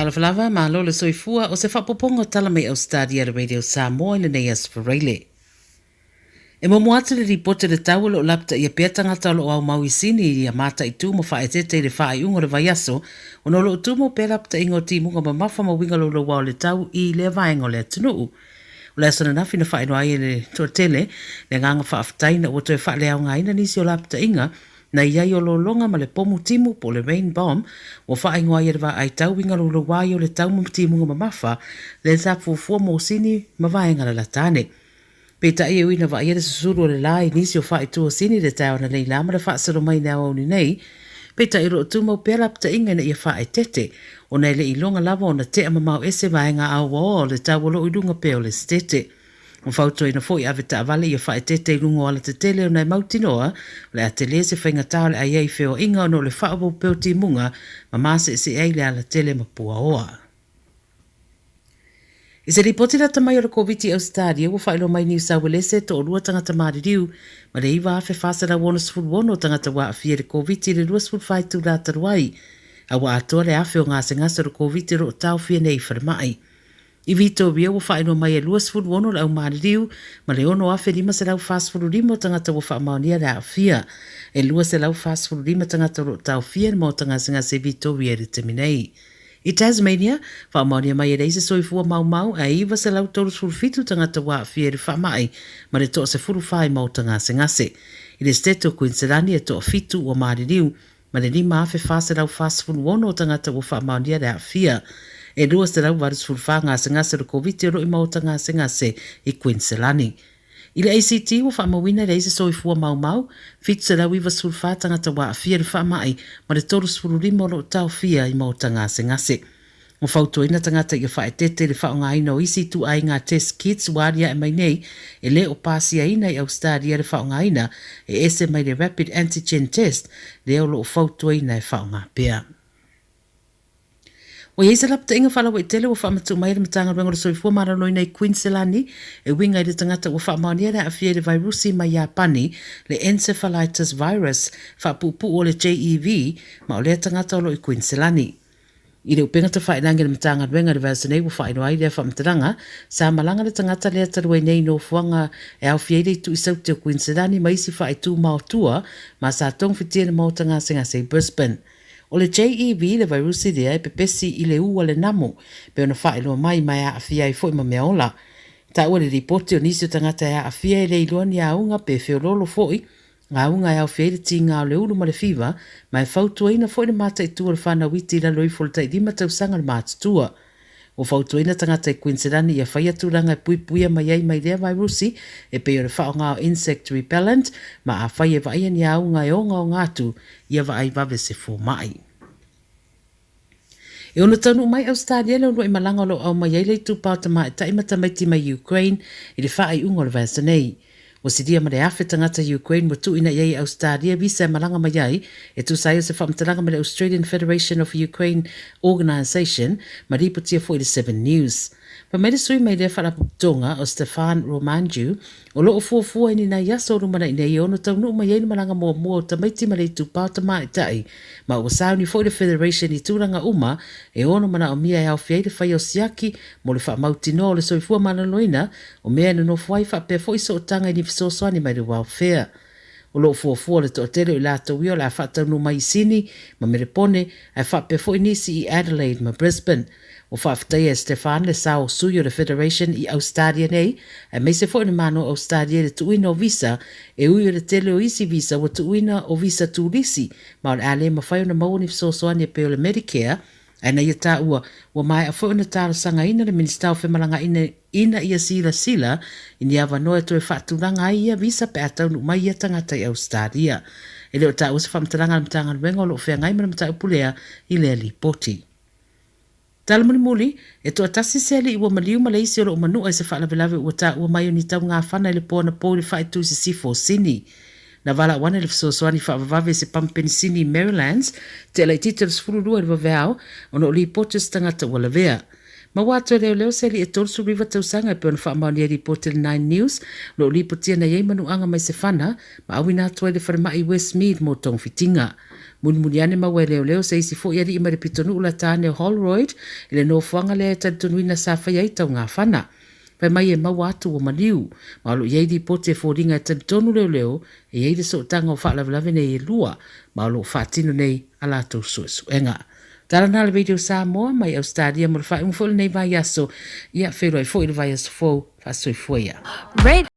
Falafalava ma lo le soifua o se whapopongo tala mai Ausetalia le radio Samoa i le nei asfareile. E mo atu le ripote le tau lo lapta i a pea tangata lo au mau isini i a mata i tūmo wha e tete le wha i ungo le vaiaso o no lo tūmo pea lapta ingo ti munga ma mafa ma winga lo wao le tau i le vaengo le atunuu. O le asana nafi na wha ino ai le tuatele le nganga wha aftaina o toe wha le au ngaina nisi o lapta inga na iai o lo longa ma le pomu timu po le rain bomb o wha ingoa i rwa ai tau winga lo wai o le tau mu timu ma mafa le tapufua mo sini ma vaenga la latane. Peta i uina wa iere susuru o le lai nisi o wha i tua sini le tau na nei lama le wha saro mai na au ni nei. Peta i ro tumo pera pta inga na ia wha i tete o nei le ilonga lava o na te ama mau ese vaenga au o le tau o lo idunga peo le stete. O fauto ina foi ave ta vale ia fa tete lungo ala te tele o nei mautinoa le atele se whainga tau le ai feo inga no le whaabo peo ti munga ma mase se ei le ala tele ma pua oa. I se ripoti la tamai o le COVID Ausetalia ua whaelo mai New South Wales to o lua tangata maririu ma le iwa afe whasara wona sifuru wono tangata wa afia le COVID le lua sifuru whaitu la taruai a wa atoa le afe o ngase ngase o COVID ro tau fia nei wharamai. I vito bia wa whaino mai e luas furu wono lau maririu, ma le ono afe lima se lau fast furu lima tangata wa whaamaunia le afia. E luas se lau fast furu lima tangata ro tau fia mo tangasa se vito bia le teminei. I Tasmania, whaamaunia mai e reise soifua mau mau, a iwa se lau tolu furu fitu tangata wa afia le whaamai, ma le toa se furu whai mau tangasa ngase. I le steto Queensland e toa fitu wa maririu, ma le lima afe fase lau fast furu wono tangata wa whaamaunia le afia. E lua se lau waris fulfa ngase ngase ro COVID ro i mauta ngase ngase i Queensland. I le ACT wa whaamawina reise soifua mau mau, fitu se lau iwa sulfa tangata wa afia le whaamai, ma le toru sfuru limo ro tau fia i mauta ngase ngase. Mo fauto ina tangata i a whae tete le whaonga ina o isi tu ai ngā test kits waria e mai nei, e le o pasia ina i Ausetalia le whaonga ina, e ese mai le rapid antigen test, le o lo fauto ina e whaonga pia. O yeisa lapta inga whala wa i tele wa whaamatu mai le matanga rengo le soifua maranoina i Queensland e winga i le tangata wa whaamaunia le afia le virusi mai Japani le encephalitis virus whaapupu o le JEV ma o le tangata o lo i Queensland. I le upenga te whainangi le matanga renga le vasenei wa whaino ai le whaamataranga sa malanga le tangata le atarua nei no fuanga e au fiere i tu isau te o Queensland ma isi whaitu mautua ma sa tong fitia le mautanga senga se Brisbane. O le JEV le virusi dea e pepesi i le ua le namo, pe ona whaeloa mai mai a afia i fwoi ma mea ola. Ta ua le ripoti o nisi o tangata e a afia i le iloa ni a unga pe whiololo fwoi, ngā unga e au fia i le ti ngā le uru ma le fiva, mai fautua ina fwoi le mata i tua le whana witi la loi fwolta i lima tausanga le mata tua. O fautua ina tangata i Queensland i a whaia turanga e puipuia mai ai mai lea virusi, e pe o le whao ngā insect repellent, ma a whaia vaia ni a unga e onga o ngātu, ia vai vave se fo mai. E ona tonu mai Ausetalia le ono i malanga lo au mai ele tu pauta mai ta imata mai tima Ukraine i le whaai ungo le vasenei. O sidia ma le afe tangata Ukraine mo tu ina iei Ausetalia visa e malanga mai ai e tu sai o se whamtalanga ma le Australian Federation of Ukraine Organisation ma ripotia fo i le 7 News. Pa mele sui mai le whalaputonga o Stefan Romanju o loo fuafua ini na yaso rumana ina i ono taunu mai ei malanga mua mua o tamaiti ma le tu pauta mai tai ma o sauni fo i le Federation i turanga uma e ono mana o mia e au fiei le whai o siaki mo le whaamauti no le soifua manaloina o mea na no fuai whape fo i so o tanga i ni fisosoani mai le welfare. O loo fuafua le tootele i lata wio le a whataunu mai sini ma merepone e whape fo i nisi i Adelaide ma Brisbane. O whaafitai e Stefan le sao sui o le Federation i Ausetalia nei, e mei se fo i mano Ausetalia le tuina o visa, e ui o le tele o isi visa wa tuina o visa tūrisi, ma o le ale ma whai o na mauni fisosoani e peo le Medicare, e na ia tā ua mai a fo i na tāra sanga ina le Ministau Whemalanga ina ia sila, ini awa noe to e whaaturanga ia visa pe atau nu mai ia tangata i Ausetalia. E leo tā ua se whamtaranga na mtanga wenga o lo whea ngai mana mtau pulea i le lipoti. Tala muli e to atasi seli ua maliu Malaysia o manua e se whaalavelave ua tā ua mai o ni tau ngā whana le pōna pō le whaitu se sifo sini. Na wala wana le fisosoani whaavavave se pampeni sini Marylands te lai tita le sfururua le waveao o no li potes tangata ua lavea. Ma watu leo se li e tolsu riva tausanga pe ona whaamaoni e Reporter 9 News, lo li putia na yei manu anga mai se whana, ma awina atua le wharamai Westmead mo tong fitinga. Muni ane maua leo se isi fo iari ima le pitonu ula tāne o Holroyd, ile no fuanga le tantunuina sa whai ai tau ngā whana. Pai mai e maua atu o maniu, ma alo iei Reporter e fōringa e tantonu leo, e iei le so tanga o whaalavalawe nei e lua, ma alo whaatino nei ala tau suenga. Tara na le video Samoa mai Ausetalia mo le whae umfole nei vai aso, ia whero ai fo i le vai aso fo, wha soi fuia.